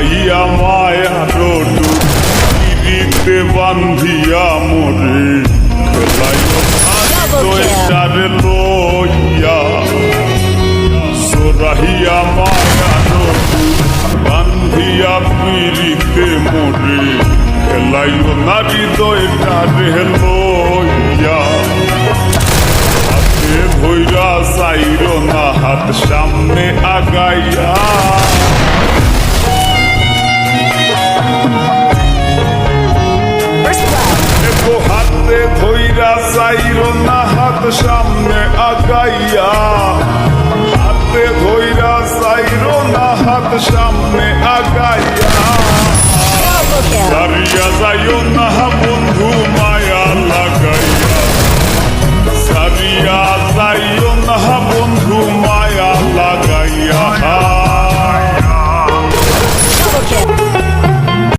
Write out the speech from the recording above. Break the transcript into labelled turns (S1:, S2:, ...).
S1: সোরাইয়া মায়া রোডু পিরিতে বান্ধিয়া মোরে খেলাইয়ারে লইয়া সোরাইয়া মায়া রোডু বান্ধিয়া পিরিতে মোরে খেলাইও নারী দইটারে লইয়া হাতে ধইরা চাইর না হাত সামনে আগাইয়া হাতে ধইরা চাইর না হাত সামনে আগাইয়া হাতে ধইরা চাইর না হাত সামনে আগাইয়া দাঁড়িয়া যাইও না বন্ধু মা